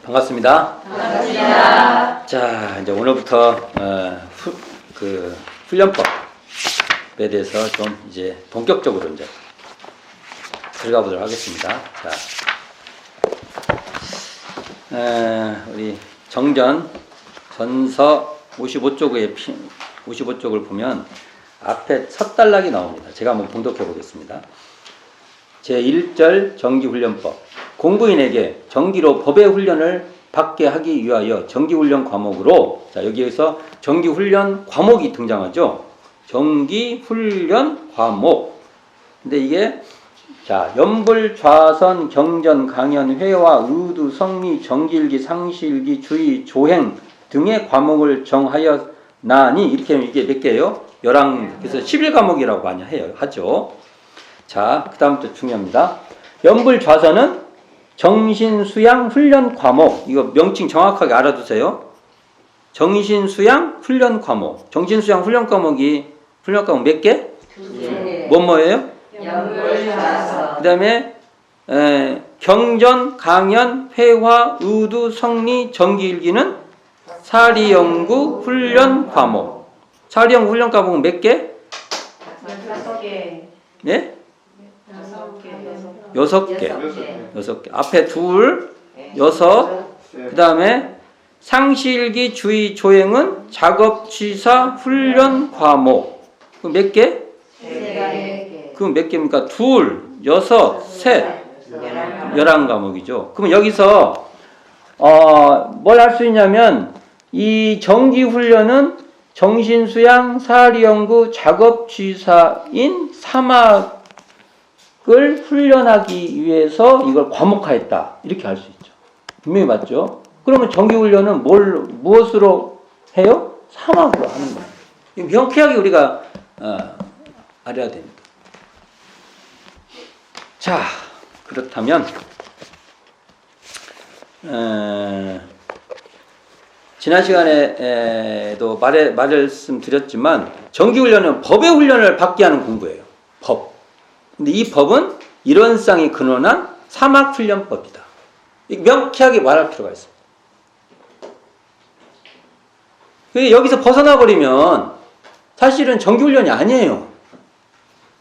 반갑습니다. 반갑습니다. 자, 이제 오늘부터 훈련법에 대해서 좀 이제 본격적으로 이제 들어가 보도록 하겠습니다. 자, 우리 정전 전서 55쪽을 보면 앞에 첫 단락이 나옵니다. 제가 한번 봉독해 보겠습니다. 제1절 정기훈련법. 공부인에게 정기로 법의 훈련을 받게 하기 위하여 정기훈련 과목으로, 자, 여기에서 정기훈련 과목이 등장하죠. 정기훈련 과목. 근데 이게, 자, 연불, 좌선, 경전, 강연, 회화, 의두, 성리, 정기일기, 상시일기, 주의, 조행 등의 과목을 정하였나니, 이렇게 하면 이게 몇 개예요? 11, 그래서 11과목이라고 많이 하죠. 자, 그 다음부터 중요합니다. 연불, 좌선은 정신수양 훈련 과목. 이거 명칭 정확하게 알아두세요. 정신수양 훈련 과목. 정신수양 훈련 과목이 훈련 과목 몇 개? 네. 뭐예요? 연불, 좌선. 그 다음에 경전, 강연, 회화, 의두, 성리, 정기일기는 사리연구 훈련 과목. 사리연구 훈련 과목은 몇 개? 5개. 예? 6개. 6개. 6개. 앞에 둘, 6. 그 다음에 상시일기, 주의, 조행은 작업취사 훈련 과목. 그럼 몇 개? 3개. 그럼 몇 개입니까? 둘, 6, 셋. 11과목이죠. 그럼 여기서 뭘 할 수 있냐면 이 정기훈련은 정신수양, 사리연구, 작업취사인 3학을 훈련하기 위해서 이걸 과목화했다. 이렇게 할 수 있죠. 분명히 맞죠? 그러면 정기훈련은 무엇으로 해요? 3학으로 하는 거예요. 명쾌하게 우리가 알아야 됩니다. 자, 그렇다면 지난 시간에도 말씀드렸지만 정기훈련은 법의 훈련을 받게 하는 공부예요. 법. 근데 이 법은 이론상이 근원한 사막훈련법이다. 명쾌하게 말할 필요가 있습니다. 여기서 벗어나버리면 사실은 정기훈련이 아니에요.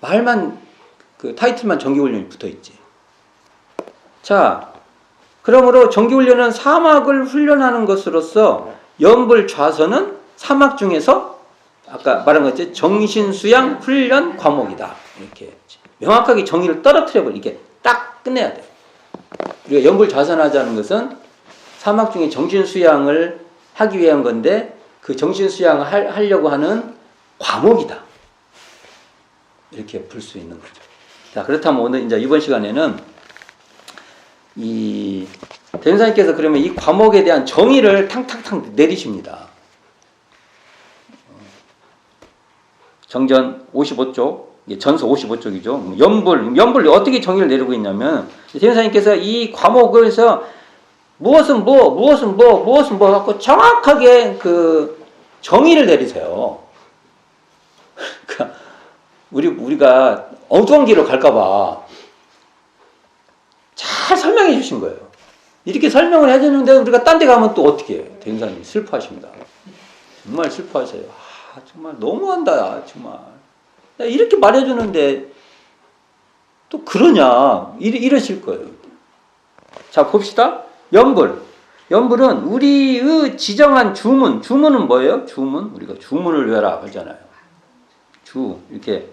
말만, 그 타이틀만 정기훈련이 붙어있지. 자, 그러므로 정기훈련은 사막을 훈련하는 것으로서 연불, 좌선은 사막 중에서 아까 말한 것처럼 정신수양 훈련 과목이다. 이렇게 명확하게 정의를 떨어뜨려버려. 이게 딱 끝내야 돼요. 우리가 연불, 좌선하자는 것은 사막 중에 정신수양을 하기 위한 건데 그 정신수양을 하려고 하는 과목이다. 이렇게 볼 수 있는 거죠. 자, 그렇다면 오늘 이제 이번 시간에는 이 대전사님께서 그러면 이 과목에 대한 정의를 탕탕탕 내리십니다. 정전 55쪽, 전서 55쪽이죠. 연불 어떻게 정의를 내리고 있냐면 대전사님께서 이 과목에서 무엇은 갖고 정확하게 그 정의를 내리세요. 그러니까 우리가 엉뚱한 길로 갈까봐 잘 설명해 주신 거예요. 이렇게 설명을 해주는데 우리가 딴 데 가면 또 어떻게 해요? 대전사님이 슬퍼하십니다. 정말 슬퍼하세요. 정말 너무한다, 정말. 이렇게 말해주는데 또 그러냐, 이러실 거예요. 자, 봅시다. 연불은 우리의 지정한 주문은 뭐예요? 우리가 주문을 외라 하잖아요. 이렇게,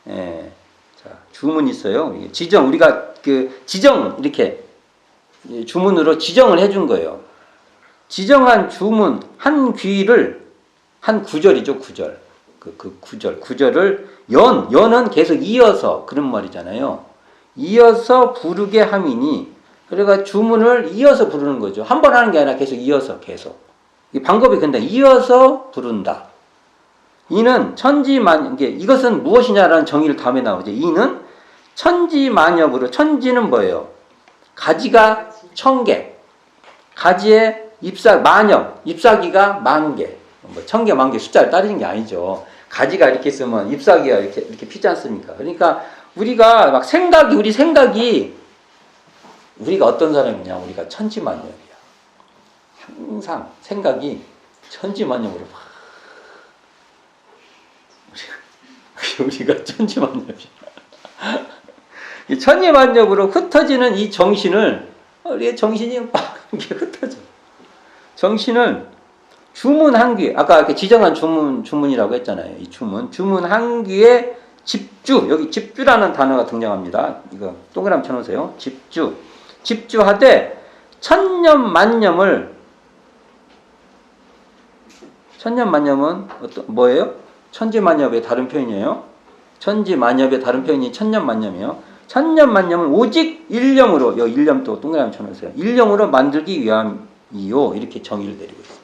자, 주문이 있어요. 우리가 이렇게 주문으로 지정을 해준 거예요. 지정한 주문, 한 구절이죠, 구절. 구절을, 연은 계속 이어서, 그런 말이잖아요. 이어서 부르게 함이니, 그러니까 주문을 이어서 부르는 거죠. 한 번 하는 게 아니라 계속 이어서, 이 방법이 근데 이어서 부른다. 이는 이것은 무엇이냐라는 정의를 다음에 나오죠. 이는 천지만엽으로, 천지는 뭐예요? 가지가 1000개, 가지의 잎사귀가 10,000개, 1000개, 10,000개 숫자를 따지는 게 아니죠. 가지가 이렇게 있으면 잎사귀가 이렇게 피지 않습니까? 그러니까 우리가 막 우리 생각이 우리가 어떤 사람이냐? 우리가 천지만엽이야. 항상 생각이 천지만역으로 막 우리가 천지만역이야. 이 천지만역으로 흩어지는 이 정신을 우리의 정신이 막 이렇게 흩어져. 정신을 주문 한 귀, 아까 이렇게 지정한 주문이라고 했잖아요. 이 주문 한 귀에 집주, 여기 집주라는 단어가 등장합니다. 이거 동그라미 쳐놓으세요. 집주하되 천년만념은 뭐예요? 천지만엽의 다른 표현이에요. 천지만엽의 다른 표현이 천년만념이에요. 천년만념은 오직 일념으로, 여기 일념 또 동그라미 쳐놓으세요. 일념으로 만들기 위함이요. 이렇게 정의를 내리고 있습니다.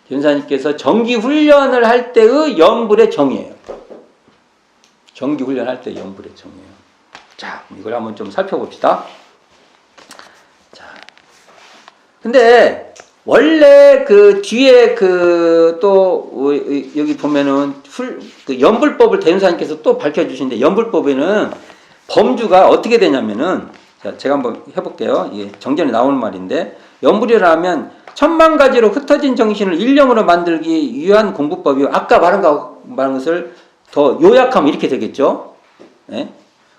변사님께서 정기훈련을 할 때의 염불의 정의예요. 정기훈련할 때 염불의 정의예요. 자, 이걸 한번 좀 살펴봅시다. 자, 근데 원래 그 뒤에 또 여기 보면은 그 염불법을 대운사님께서 또 밝혀주시는데 염불법에는 범주가 어떻게 되냐면은 자, 제가 한번 해볼게요. 이게 정전에 나오는 말인데 염불이라면 천만 가지로 흩어진 정신을 일념으로 만들기 위한 공부법이요. 아까 말한 것을 더 요약하면 이렇게 되겠죠. 네?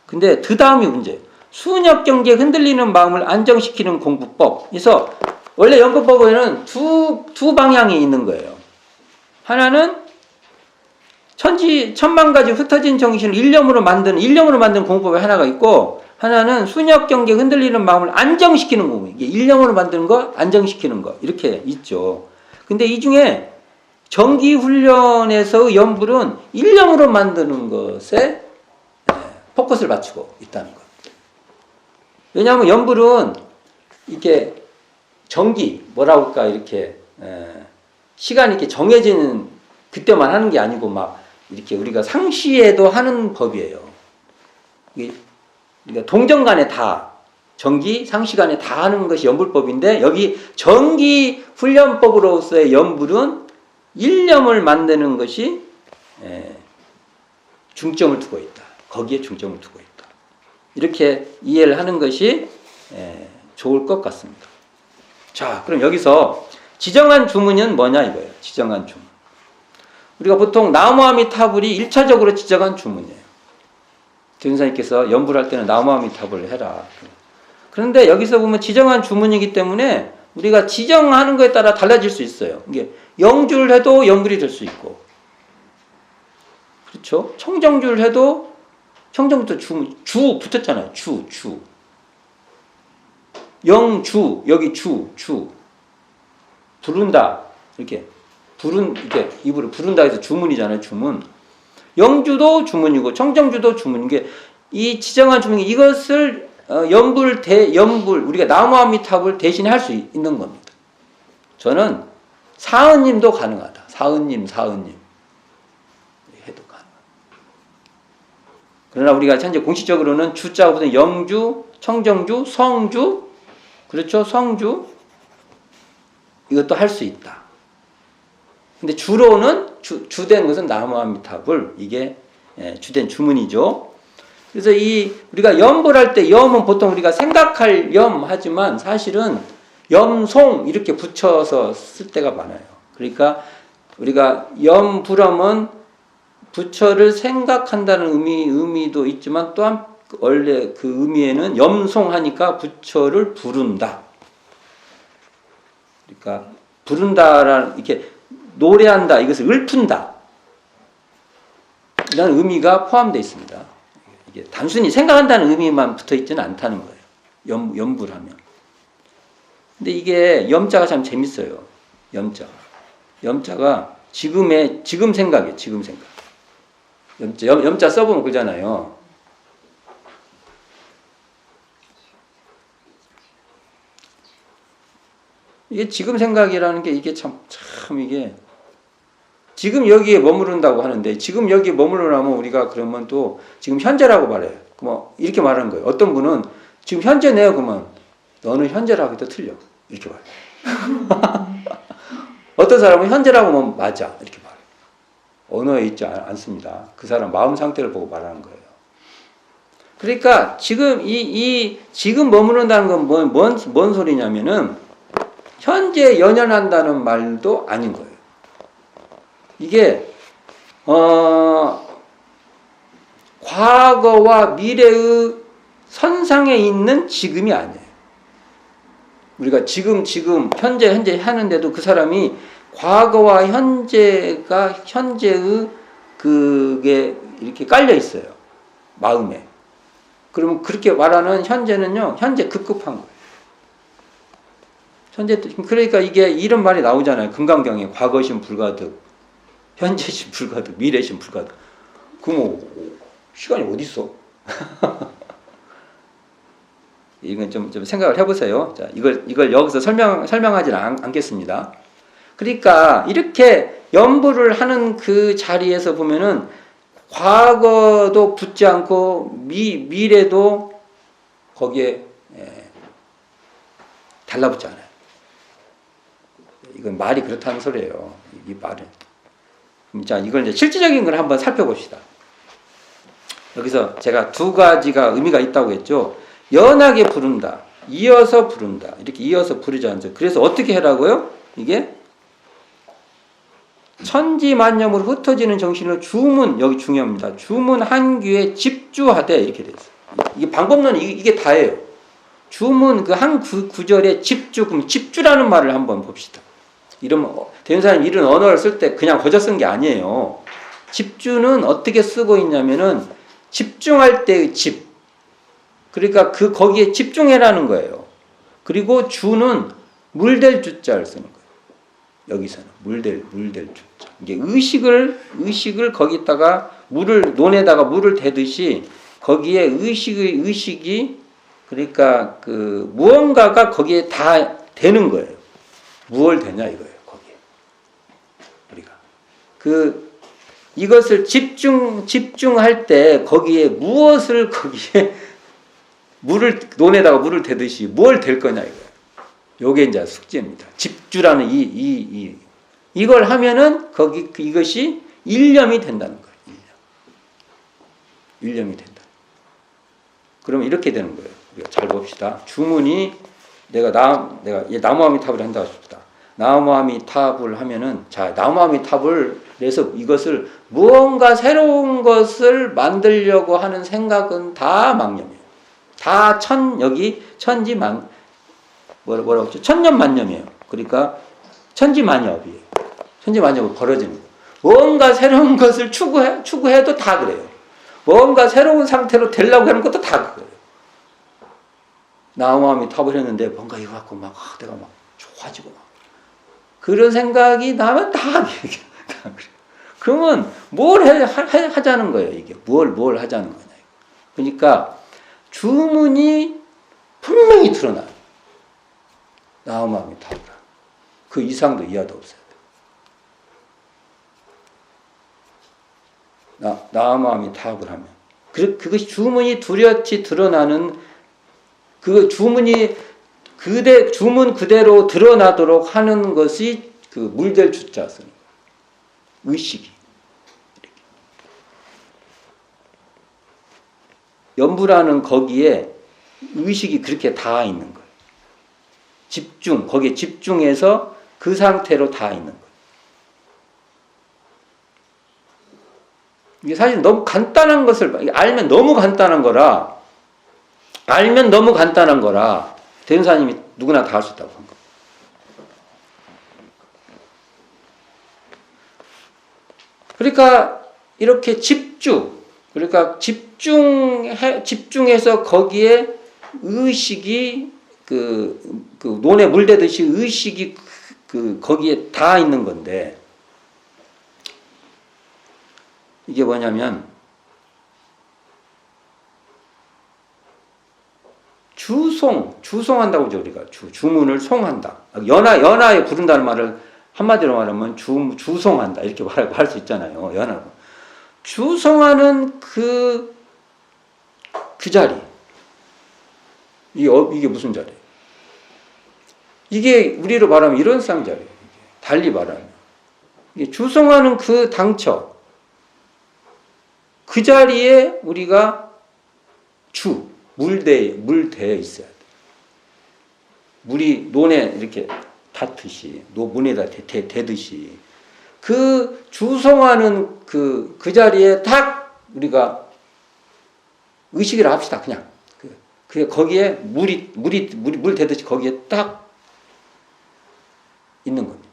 근데 그 다음이 문제. 수nhập 경계에 흔들리는 마음을 안정시키는 공부법. 그래서 원래 연구법에는 두 방향이 있는 거예요. 하나는 천만 가지 흩어진 정신을 일념으로 만드는 공부법이 하나가 있고, 하나는 수nhập 경계에 흔들리는 마음을 안정시키는 공부. 이게 일념으로 만드는 거, 안정시키는 거. 이렇게 있죠. 근데 이 중에 정기훈련에서의 염불은 일념으로 만드는 것에 포커스를 맞추고 있다는 것. 왜냐하면 염불은 이렇게 뭐라고 할까, 이렇게, 시간이 이렇게 정해지는 그때만 하는 게 아니고, 막, 이렇게 우리가 상시에도 하는 법이에요. 그러니까 동정간에 다, 상시간에 다 하는 것이 염불법인데, 여기 정기훈련법으로서의 염불은 일념을 만드는 것이, 중점을 두고 있다. 거기에 중점을 두고 있다. 이렇게 이해를 하는 것이, 좋을 것 같습니다. 자, 그럼 여기서 지정한 주문은 뭐냐 이거예요. 지정한 주문. 우리가 보통 나무아미타불이 1차적으로 지정한 주문이에요. 대운사님께서 염불할 때는 나무아미타불을 해라. 그런데 여기서 보면 지정한 주문이기 때문에 우리가 지정하는 것에 따라 달라질 수 있어요. 이게 영주를 해도 염불이 될 수 있고, 그렇죠? 청정주를 해도 청정부터 주 붙었잖아요. 주. 영주, 여기 주. 부른다. 이렇게 입으로 부른다 해서 주문이잖아요. 주문. 영주도 주문이고, 청정주도 주문. 이게 이 지정한 주문이 이것을 염불, 우리가 나무아미타불 대신에 할 수 있는 겁니다. 저는 사은님도 가능하다. 사은님. 해도 가능하다. 그러나 우리가 현재 공식적으로는 주자가 붙은 영주, 청정주, 성주, 그렇죠? 성주. 이것도 할 수 있다. 근데 주로는 주된 것은 나무아미타불. 이게 주된 주문이죠. 그래서 우리가 염불할 때 염은 보통 우리가 생각할 염 하지만 사실은 염송 이렇게 붙여서 쓸 때가 많아요. 그러니까 우리가 염불하면 부처를 생각한다는 의미도 있지만 또한 원래 그 의미에는 염송하니까 부처를 부른다. 그러니까 부른다라는 이렇게 노래한다, 이것을 읊은다 이런 의미가 포함되어 있습니다. 이게 단순히 생각한다는 의미만 붙어 있지는 않다는 거예요. 염불하면. 근데 이게 염자가 참 재밌어요. 염자가 지금 생각이에요. 지금 생각. 염자 써보면 그러잖아요. 이게 지금 생각이라는 게 이게 참 이게 지금 여기에 머무른다고 하는데 지금 여기에 머무르려면 우리가 그러면 또 지금 현재라고 말해요. 뭐 이렇게 말하는 거예요. 어떤 분은 지금 현재네요. 그러면 너는 현재라고 해도 틀려. 이렇게 말해요. 어떤 사람은 현재라고 하면 맞아. 이렇게 말해요. 언어에 있지 않습니다. 그 사람 마음 상태를 보고 말하는 거예요. 그러니까 지금 지금 머무른다는 건 뭔 소리냐면은 현재 연연한다는 말도 아닌 거예요. 이게 과거와 미래의 선상에 있는 지금이 아니에요. 우리가 지금 현재 하는데도 그 사람이 과거와 현재의 그게 이렇게 깔려 있어요. 마음에. 그러면 그렇게 말하는 현재는요, 현재 급급한 거예요. 그러니까 이게 이런 말이 나오잖아요. 금강경에 과거신 불가득, 현재신 불가득, 미래신 불가득. 그럼 시간이 어디 있어? 이건 좀 생각을 해보세요. 자, 이걸 여기서 설명하지는 않겠습니다. 그러니까 이렇게 연부를 하는 그 자리에서 보면은 과거도 붙지 않고 미래도 거기에 달라붙지 않아요. 이건 말이 그렇다는 소리예요. 이 말은. 자, 이걸 이제 실질적인 걸 한번 살펴봅시다. 여기서 제가 두 가지가 의미가 있다고 했죠. 연하게 부른다, 이어서 부른다. 이렇게 이어서 부르지 않죠. 그래서 어떻게 해라고요? 이게 천지만념으로 흩어지는 정신으로 주문, 여기 중요합니다. 주문 한 귀에 집주하되 이렇게 돼 있어요. 이게 방법론은 이게 다예요. 주문 그 한 구절에 집주, 그럼 집주라는 말을 한번 봅시다. 이러면 대운사님 이런 언어를 쓸 때 그냥 거저 쓴 게 아니에요. 집주는 어떻게 쓰고 있냐면은 집중할 때의 집. 그러니까 거기에 집중해라는 거예요. 그리고 주는 물될 주자를 쓰는 거예요. 여기서는 물될 주자. 이게 의식을 거기다가 논에다가 물을 대듯이 거기에 의식이 그러니까 그 무언가가 거기에 다 되는 거예요. 무얼 되냐 이거예요. 거기에 우리가 이것을 집중할 때 거기에 무엇을 거기에 논에다가 물을 대듯이 뭘 될 거냐 이거예요. 요게 이제 숙제입니다. 집주라는 이걸 하면은 이것이 일념이 된다는 거예요. 일념이 된다. 그러면 이렇게 되는 거예요. 우리가 잘 봅시다. 주문이 내가 나무아미탑을 한다고 합시다. 나무아미탑을 하면은 자, 나무아미탑을 해서 이것을 무언가 새로운 것을 만들려고 하는 생각은 다 망념이에요. 다 여기 천지만 뭐라고 했죠? 천년만념이에요. 그러니까 천지만엽이에요. 천지만엽이 벌어지는 거예요. 뭔가 새로운 것을 추구해도 다 그래요. 뭔가 새로운 상태로 되려고 하는 것도 다 그래요. 나무아미 탑을 했는데 뭔가 이거 갖고 내가 막 좋아지고 막 그런 생각이 나면 다 그래요. 그러면 뭘 하자는 거예요. 이게 뭘 하자는 거냐. 그러니까 주문이 분명히 드러나요. 나무아미 탑이라. 그 이상도 이하도 없어야 돼요. 나무아미 탑을 하면 그것이 주문이 뚜렷이 드러나는 그 주문이 주문 그대로 드러나도록 하는 것이 그 물될 주자 쓰는 거예요. 의식이. 연부라는 거기에 의식이 그렇게 닿아 있는 거예요. 거기에 집중해서 그 상태로 닿아 있는 거예요. 이게 사실 너무 간단한 것을 알면 너무 간단한 거라 대운사님이 누구나 다 할 수 있다고 한 거예요. 그러니까 이렇게 그러니까 집중해서 거기에 의식이 그 논에 물대듯이 의식이 거기에 다 있는 건데 이게 뭐냐면 주송한다고 하죠. 우리가 주문을 송한다. 연하에 부른다는 말을 한마디로 말하면 주송한다 이렇게 할 수 있잖아요. 연하로 주송하는 그 자리. 이게 무슨 자리예요? 이게 우리로 말하면 이런 쌍자리예요. 달리 말하면 이게 주송하는 그 당처 그 자리에 우리가 물대에 있어야 돼. 물이 논에 이렇게 닿듯이 문에다 대듯이 그 주성하는 그 자리에 딱 우리가 의식을 합시다. 그냥 그 거기에 물 대듯이 거기에 딱 있는 겁니다.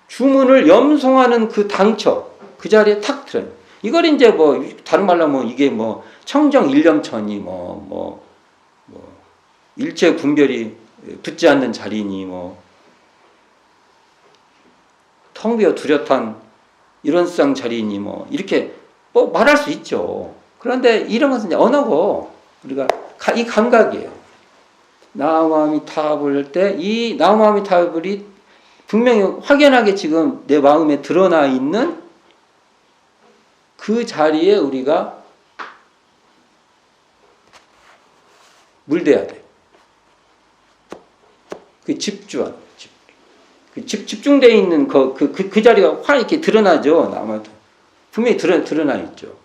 주문을 염송하는 그 당처 그 자리에 탁 들어요. 이걸 이제 뭐 다른 말로 하면 이게 뭐 청정 일념천이 뭐 일체 분별이 붙지 않는 자리니 뭐 텅 비어 두렷한 이런 쌍 자리니 뭐 이렇게 뭐 말할 수 있죠. 그런데 이런 것은 이제 언어고 우리가 이 감각이에요. 나무아미타불 할 때 이 나무아미타불이 분명히 확연하게 지금 내 마음에 드러나 있는 그 자리에 우리가 물대야 돼. 그 집중한, 집중되어 있는 그 자리가 확 이렇게 드러나죠. 나무한테. 분명히 드러나 있죠.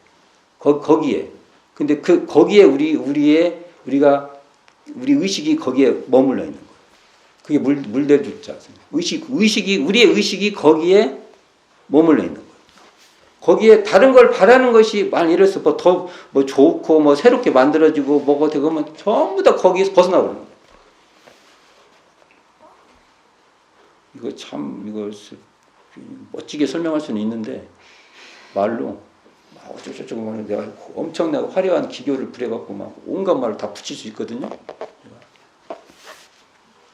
거기에. 근데 거기에 우리 의식이 거기에 머물러 있는 거예요. 그게 물대주자. 우리의 의식이 거기에 머물러 있는 거예요. 거기에 다른 걸 바라는 것이 만약 이래서 더 좋고 새롭게 만들어지고 뭐가 되고 하면 전부 다 거기에서 벗어나버리는 거예요. 이거 참 이걸 멋지게 설명할 수는 있는데 말로 어쩌고저쩌고 내가 엄청나게 화려한 기교를 부려갖고 막 온갖 말을 다 붙일 수 있거든요.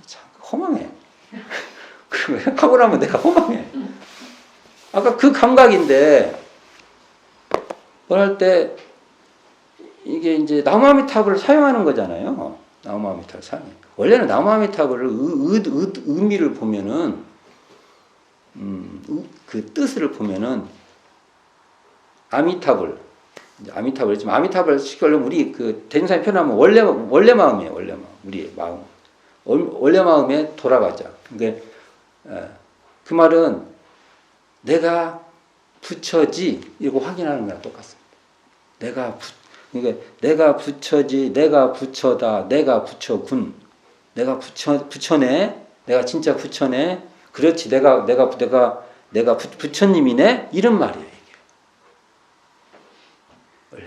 참 허망해. 하고 나면 내가 허망해. 아까 그 감각인데 뭘 할 때 이게 이제 나무아미타불을 사용하는 거잖아요. 나무아미타불 사용. 원래는 나무아미타불을 의미를 보면은 그 뜻을 보면은 아미타불 지금 아미타불 시키려면 우리 그 대중사님 표현하면 원래 마음이에요. 원래 마음. 우리의 마음. 원래 마음에 돌아가자. 그러니까 그 말은 내가 부처지 이거 확인하는 거랑 똑같습니다. 그러니까 내가 부처지, 내가 부처다, 내가 부처군, 내가 부처네, 내가 진짜 부처네, 그렇지, 내가 부처님이네 이런 말이에요 이게. 원래.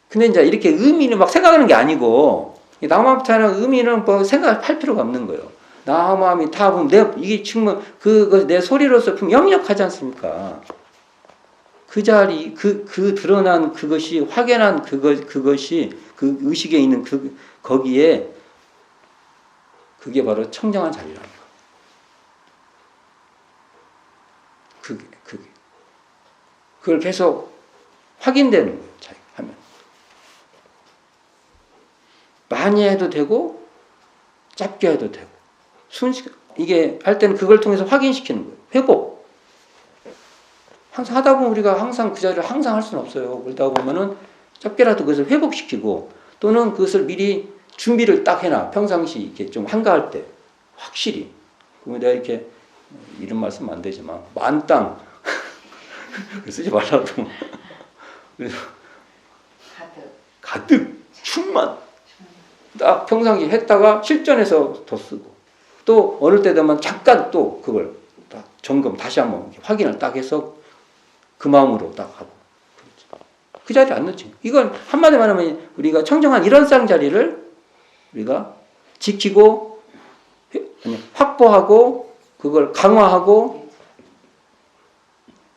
근데 이제 이렇게 의미는 막 생각하는 게 아니고 나무아미타불 의미는 뭐 생각할 필요가 없는 거예요. 나무아미타불 이게 지금 내 소리로서 영역하지 않습니까? 그 자리, 드러난 그것이, 확연한 그것이, 그 의식에 있는 거기에, 그게 바로 청정한 자리라는 거. 그걸 계속 확인되는 거예요, 자기가 하면. 많이 해도 되고, 짧게 해도 되고, 이게 할 때는 그걸 통해서 확인시키는 거예요. 회복. 항상 하다 보면 우리가 항상 그 자리를 항상 할 수는 없어요. 그러다 보면은 짧게라도 그것을 회복시키고 또는 그것을 미리 준비를 딱 해놔. 평상시 이렇게 좀 한가할 때 확실히. 그러면 내가 이렇게 이런 말씀 안 되지만 만땅 쓰지 말라도 그래서 가득 충만 딱 평상시 했다가 실전에서 더 쓰고 또 어느 때 되면 잠깐 또 그걸 딱 점검 다시 한번 확인을 딱 해서 그 마음으로 딱 하고 그 자리에 안 놓지. 이건 한마디 말하면 우리가 청정한 이런 쌍자리를 우리가 지키고 확보하고 그걸 강화하고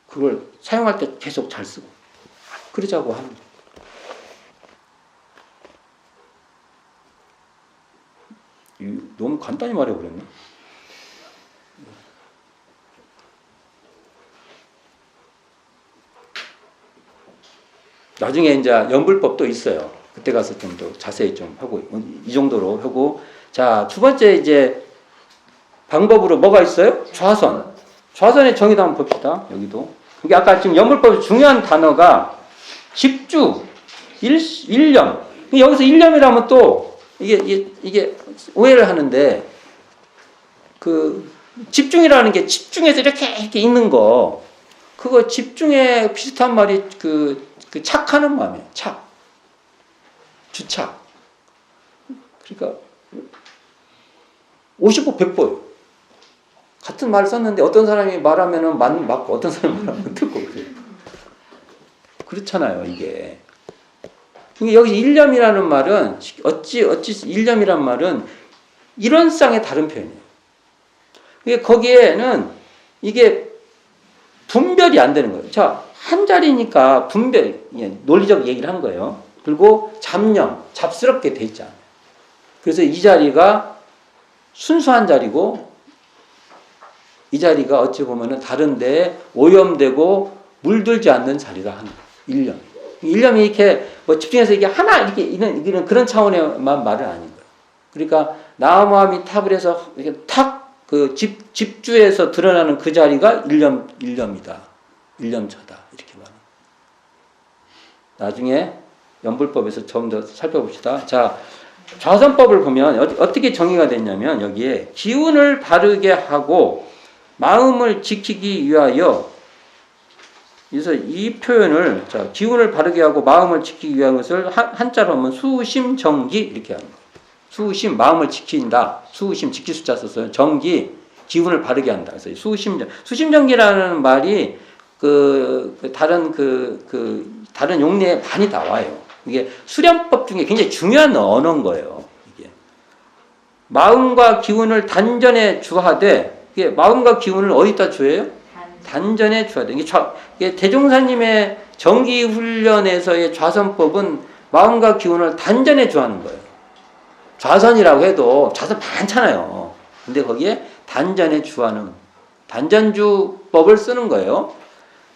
그걸 사용할 때 계속 잘 쓰고 그러자고 하는 거예요. 너무 간단히 말해버렸네. 나중에 이제 연불법도 있어요. 그때 가서 좀 더 자세히 좀 하고 이 정도로 하고 자, 두 번째 이제 방법으로 뭐가 있어요? 좌선. 좌선의 정의도 한번 봅시다. 여기도. 그게 아까 지금 연불법 중요한 단어가 집주, 일념. 여기서 일념이라면 또 이게 오해를 하는데 그 집중이라는 게 집중해서 이렇게 있는 거 그거 집중에 비슷한 말이 그 착하는 마음이에요. 착. 주착. 그러니까 50보 100보예요. 같은 말을 썼는데 어떤 사람이 말하면은 맞고 어떤 사람이 말하면 듣고 그래요. 그렇잖아요, 이게. 그러니까 여기 일념이라는 말은 어찌 일념이란 말은 이론상의 다른 표현이에요. 그러니까 거기에는 이게 분별이 안 되는 거예요. 자, 한 자리니까 분별, 논리적 얘기를 한 거예요. 그리고 잡념, 잡스럽게 돼 있잖아요. 그래서 이 자리가 순수한 자리고 이 자리가 어찌 보면은 다른 데에 오염되고 물들지 않는 자리라 하는 거예요. 일념. 일념이 이렇게 뭐 집중해서 이게 하나 이렇게 이런 그런 차원의만 말은 아닌 거예요. 그러니까 나무함이 탑을 해서 이렇게 탁 그 집주에서 드러나는 그 자리가 일념이다. 일념처다. 이렇게 말합니다. 나중에 연불법에서 좀 더 살펴봅시다. 자, 좌선법을 보면 어떻게 정의가 됐냐면 여기에 기운을 바르게 하고 마음을 지키기 위하여 그래서 이 표현을 자, 기운을 바르게 하고 마음을 지키기 위한 것을 한자로 하면 수심정기 이렇게 하는 거예요. 수심 마음을 지킨다. 수심 지킬 숫자 썼어요. 정기 기운을 바르게 한다. 그래서 수심정기라는 말이 다른 다른 용례에 많이 나와요. 이게 수련법 중에 굉장히 중요한 언어인 거예요. 이게 마음과 기운을 단전에 주하되 이게 마음과 기운을 어디다 주어요? 단전에 주하되 이게 대종사님의 정기훈련에서의 좌선법은 마음과 기운을 단전에 주하는 거예요. 좌선이라고 해도 좌선 많잖아요. 근데 거기에 단전에 주하는 단전주법을 쓰는 거예요.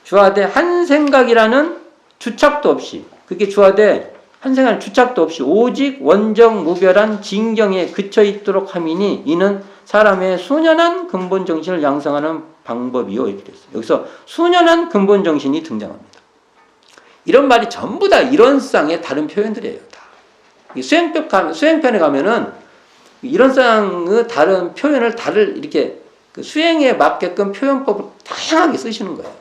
주하되 한 생각이라는 주착도 없이 그게 주하되 한 생각 주착도 없이 오직 원정 무별한 진경에 그쳐 있도록 함이니 이는 사람의 순연한 근본 정신을 양성하는 방법이요 이렇게 됐어요. 여기서 순연한 근본 정신이 등장합니다. 이런 말이 전부 다 이론상의 다른 표현들이에요. 다. 수행편에 가면은 이론상의 다른 표현을 이렇게 수행에 맞게끔 표현법을 다양하게 쓰시는 거예요.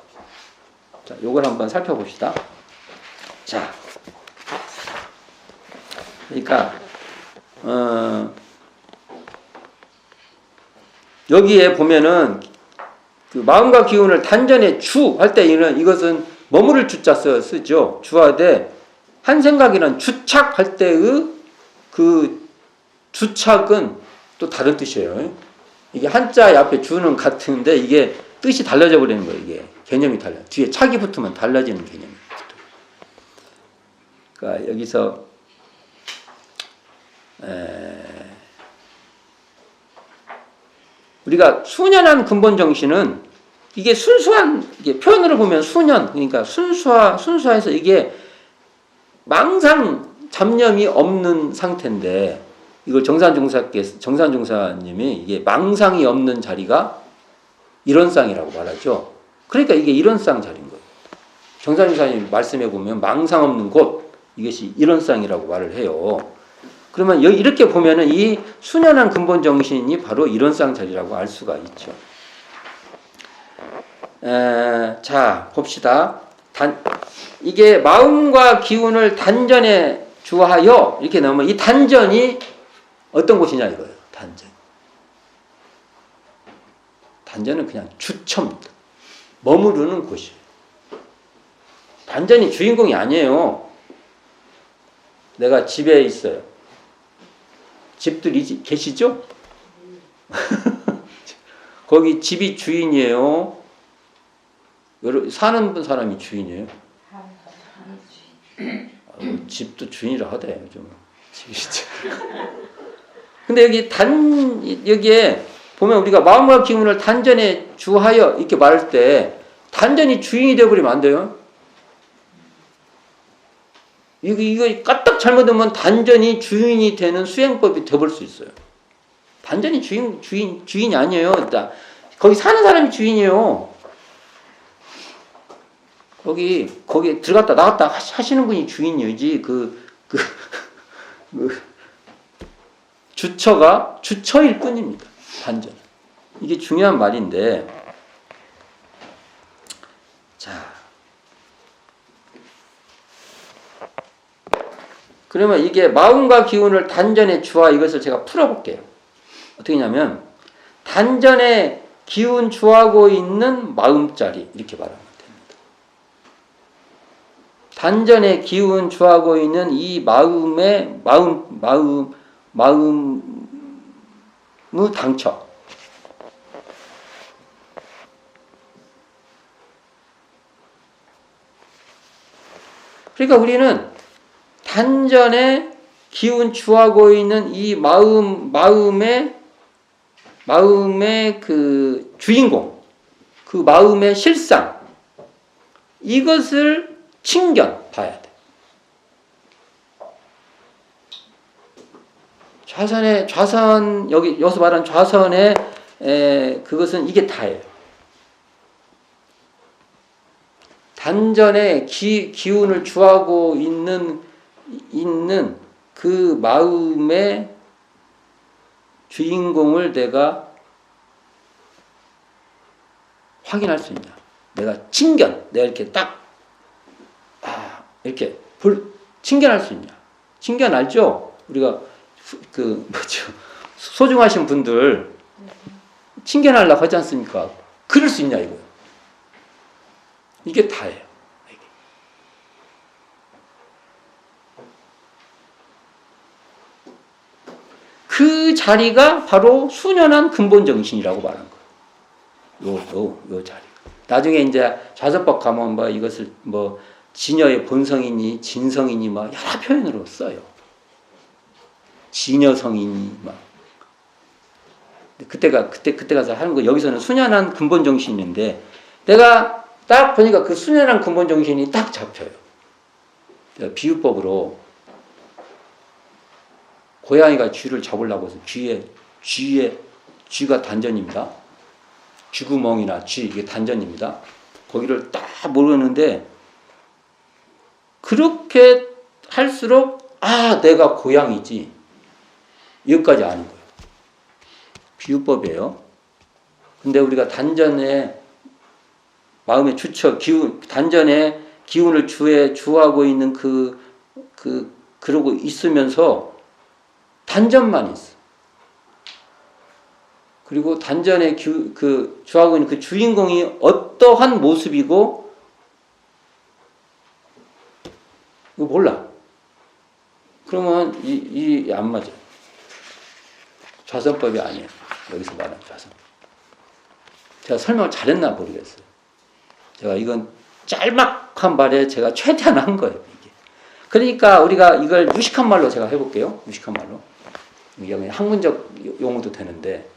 자, 요걸 한번 살펴봅시다. 자, 그러니까 여기에 보면은 그 마음과 기운을 단전에 주 할 때 이것은 머무를 주자 쓰죠. 주하되 한 생각이란 주착할 때의 그 주착은 또 다른 뜻이에요. 이게 한자 앞에 주는 같은데 이게 뜻이 달라져 버리는 거예요. 이게 개념이 달라. 뒤에 착이 붙으면 달라지는 개념이. 그러니까 여기서 우리가 수년한 근본 정신은 이게 순수한 이게 표현으로 보면 수년 그러니까 순수해서 이게 망상 잡념이 없는 상태인데 이걸 정산중사님이 이게 망상이 없는 자리가 이론상이라고 말하죠. 그러니까 이게 이론상 자리인 거예요. 정산중사님 말씀해 보면 망상 없는 곳 이것이 이론상이라고 말을 해요. 그러면 이렇게 보면은 이 수년한 근본 정신이 바로 이론상 자리라고 알 수가 있죠. 자, 봅시다. 이게 마음과 기운을 단전에 주하여 이렇게 나오면 이 단전이 어떤 곳이냐 이거예요. 단전은 그냥 주처입니다. 머무르는 곳이에요. 단전이 주인공이 아니에요. 내가 집에 있어요. 집들이 계시죠? 거기 집이 주인이에요. 사는 사람이 주인이에요. 집도 주인이라 하대 요즘. 근데 여기에 보면 우리가 마음과 기운을 단전에 주하여 이렇게 말할 때 단전이 주인이 되어버리면 안 돼요. 이거 까딱 잘못하면 단전이 주인이 되는 수행법이 되어볼 수 있어요. 단전이 주인이 아니에요. 거기 사는 사람이 주인이에요. 거기 들어갔다 나갔다 하시는 분이 주인이지. 주처일 뿐입니다. 단전. 이게 중요한 말인데, 자, 그러면 이게 마음과 기운을 단전에 주화 이것을 제가 풀어볼게요. 어떻게 하냐면 단전에 기운 주하고 있는 마음자리 이렇게 말하면 됩니다. 단전에 기운 주하고 있는 이 마음의 마음의 당처. 그러니까 우리는 단전에 기운 주하고 있는 이 마음의 그 주인공, 그 마음의 실상, 이것을 친견 봐야 돼. 여기서 말하는 좌선의 그것은 이게 다예요. 단전에 기운을 주하고 있는 그 마음의 주인공을 내가 확인할 수 있냐. 내가 내가 이렇게 딱, 이렇게 친견할 수 있냐. 친견 알죠? 우리가, 소중하신 분들, 친견하려고 하지 않습니까? 그럴 수 있냐, 이거요. 이게 다예요. 그 자리가 바로 순연한 근본정신이라고 말한 거예요. 요 자리. 나중에 이제 좌선법 가면 이것을 진여의 본성이니, 진성이니 여러 표현으로 써요. 진여성이니 그때 가서 하는 거, 여기서는 순연한 근본정신인데, 내가 딱 보니까 그 순연한 근본정신이 딱 잡혀요. 비유법으로, 고양이가 쥐를 잡으려고 해서 쥐가 단전입니다. 쥐구멍이나 이게 단전입니다. 거기를 딱 모르는데, 그렇게 할수록, 내가 고양이지. 여기까지 아는 거예요. 비유법이에요. 근데 우리가 단전에 마음의 주처, 단전에 기운을 주하고 있는 그러고 있으면서 단전만 있어. 그리고 단전에 주하고 있는 그 주인공이 어떠한 모습이고, 이거 몰라. 그러면 안 맞아. 좌선법이 아니에요. 여기서 말하는 좌선법. 제가 설명을 잘했나 모르겠어요. 제가 이건 짤막한 말에 제가 최대한 한 거예요. 이게. 그러니까 우리가 이걸 무식한 말로 제가 해볼게요. 무식한 말로. 이게 학문적 용어도 되는데,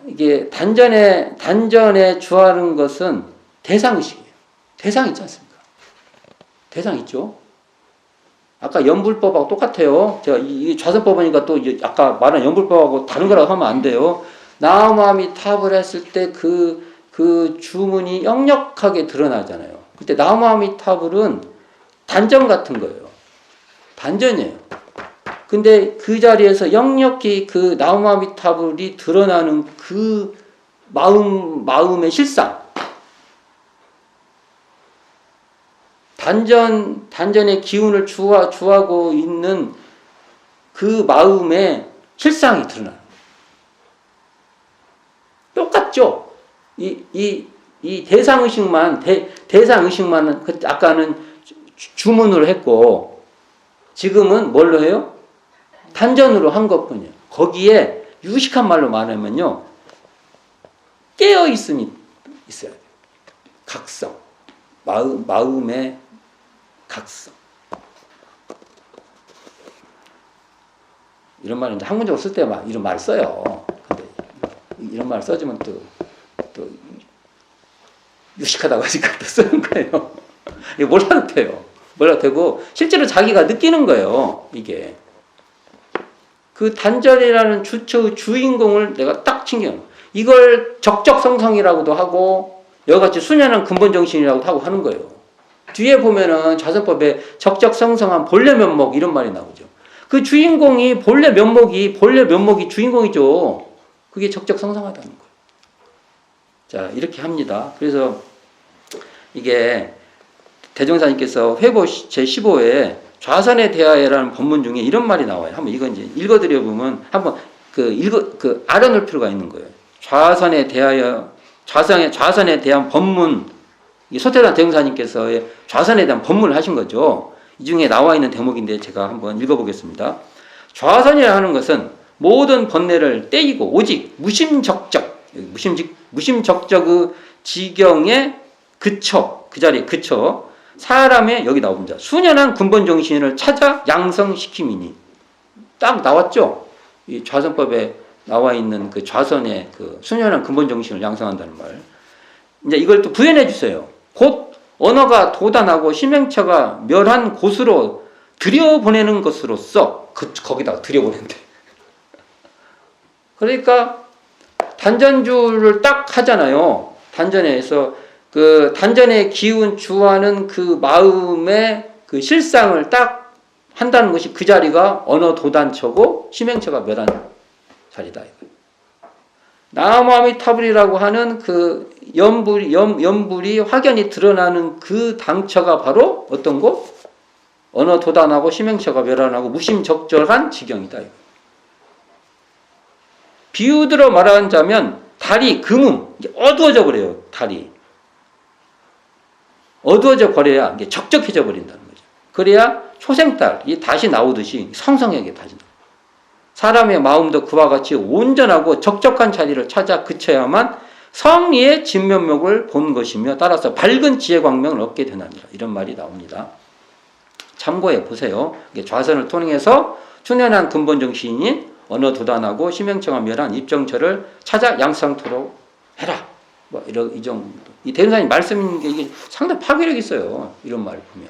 이게 단전에 주하는 것은 대상의식이에요. 대상 있지 않습니까? 대상 있죠? 아까 연불법하고 똑같아요. 제가 이 좌선법이니까 또 아까 말한 연불법하고 다른 거라고 하면 안 돼요. 나무아미탑을 했을 때 그 주문이 역력하게 드러나잖아요. 그때 나무아미타불은 단전 같은 거예요. 단전이에요. 근데 그 자리에서 역력히 그 나무아미타불이 드러나는 그 마음의 실상. 단전의 기운을 주하고 있는 그 마음의 실상이 드러나요. 똑같죠? 이 대상의식만, 대상의식만은, 아까는 주문으로 했고, 지금은 뭘로 해요? 단전으로 한 것 뿐이에요. 거기에 유식한 말로 말하면요, 깨어있음이 있어야 돼요. 각성. 마음의 각성. 이런 말은 이제 학문적으로 쓸 때 이런 말 써요. 근데 이런 말 써주면 또 유식하다고 하니까 또 쓰는 거예요. 이거 몰라도 돼요. 몰라도 되고, 실제로 자기가 느끼는 거예요. 이게. 그 단전이라는 주인공을 내가 딱 챙겨요. 이걸 적적성성이라고도 하고, 여기같이 순연한 근본정신이라고도 하고 하는 거예요. 뒤에 보면은 좌선법에 적적성성한 본래 면목 이런 말이 나오죠. 그 주인공이 본래 면목이 주인공이죠. 그게 적적성성하다는 거예요. 자, 이렇게 합니다. 그래서 이게 대종사님께서 회보 제15에 좌선에 대하여라는 본문 중에 이런 말이 나와요. 한번 이거 이제 읽어드려 보면 한번 알아놓을 필요가 있는 거예요. 좌선에 대하여, 좌선에 대한 법문, 소태단 대흥사님께서의 좌선에 대한 법문을 하신 거죠. 이 중에 나와 있는 대목인데 제가 한번 읽어보겠습니다. 좌선이라 하는 것은 모든 번뇌를 떼이고 오직 무심적적 지경에 그쳐, 그 자리에 그쳐 사람의, 여기 나옵니다, 순연한 근본 정신을 찾아 양성시킴이니. 딱 나왔죠? 이 좌선법에 나와 있는 그 좌선의 그 순연한 근본 정신을 양성한다는 말. 이제 이걸 또 부연해 주세요. 곧 언어가 도단하고 심행처가 멸한 곳으로 들여보내는 것으로서, 거기다가 들여보낸대. 그러니까 단전주를 딱 하잖아요. 단전에서 그 단전의 기운 주하는 그 마음의 그 실상을 딱 한다는 것이 그 자리가 언어 도단처고 심행처가 멸한 자리다. 나무아미타불이라고 하는 그 연불이 확연히 드러나는 그 당처가 바로 어떤 곳? 언어 도단하고 심행처가 멸한하고 무심적절한 지경이다. 비유들어 말하자면 달이 금음, 어두워져 버려요. 달이 어두워져 버려야 이게 적적해져 버린다는 거죠. 그래야 초생달이 다시 나오듯이 성성하게 다시 나와요. 사람의 마음도 그와 같이 온전하고 적적한 자리를 찾아 그쳐야만 성리의 진면목을 본 것이며 따라서 밝은 지혜 광명을 얻게 되나니라. 이런 말이 나옵니다. 참고해 보세요. 좌선을 통해서 순연한 근본 정신인 언어 도단하고 심행처가 멸한 입정처를 찾아 양성토록 해라. 뭐 이 정도. 이 대운사님 말씀인 게 이게 상당히 파괴력 있어요. 이런 말을 보면.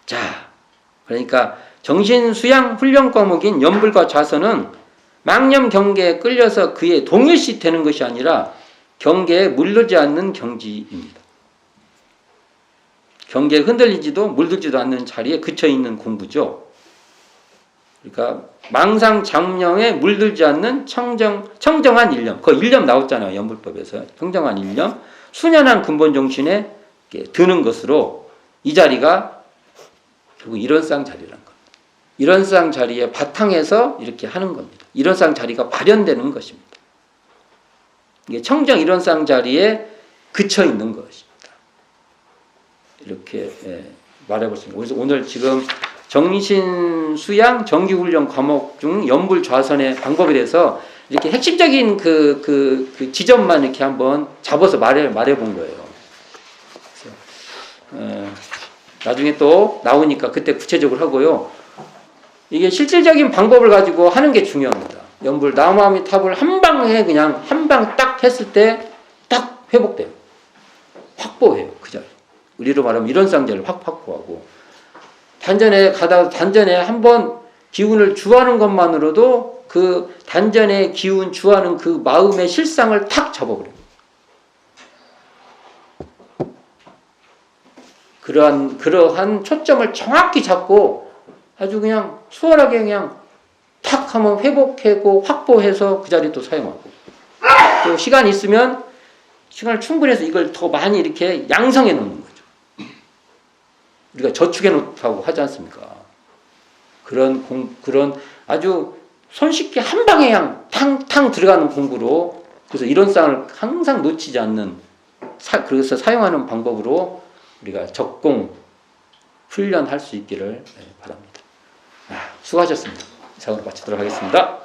자, 그러니까 정신 수양 훈련 과목인 연불과 좌선은 망념 경계에 끌려서 그의 동일시 되는 것이 아니라 경계에 물들지 않는 경지입니다. 경계에 흔들리지도 물들지도 않는 자리에 그쳐 있는 공부죠. 그러니까 망상 장명에 물들지 않는 청정한 일념. 그 일념 나왔잖아요. 연불법에서. 청정한 일념, 순연한 근본 정신에 드는 것으로 이 자리가 결국 일원상 자리란 겁니다. 일원상 자리의 바탕에서 이렇게 하는 겁니다. 일원상 자리가 발현되는 것입니다. 이게 청정 일원상 자리에 그쳐 있는 것입니다. 이렇게 말해볼 수 있습니다. 오늘 지금 정신 수양 정기훈련 과목 중 연불 좌선의 방법에 대해서 이렇게 핵심적인 그 지점만 이렇게 한번 잡아서 말해본 거예요. 그래서, 나중에 또 나오니까 그때 구체적으로 하고요. 이게 실질적인 방법을 가지고 하는 게 중요합니다. 연불 나무아미타불 한 방에 그냥 한 방 딱 했을 때 딱 회복돼요. 확보해요. 그 자리. 우리로 말하면 일원상자를 확보하고 단전에 가다가 단전에 한번 기운을 주하는 것만으로도 그 단전의 기운 주하는 그 마음의 실상을 탁 잡아버려요. 그러한 초점을 정확히 잡고 아주 그냥 수월하게 그냥 탁 하면 회복하고 확보해서 그 자리 또 사용하고, 또 시간이 있으면 시간을 충분히 해서 이걸 더 많이 이렇게 양성해 놓는 거죠. 우리가 저축해 놓다고 하지 않습니까? 그런 아주 손쉽게 한 방에 그냥 탕탕 들어가는 공부로, 그래서 이런 쌍을 항상 놓치지 않는, 그래서 사용하는 방법으로 우리가 적공 훈련할 수 있기를 바랍니다. 수고하셨습니다. 이상으로 마치도록 하겠습니다.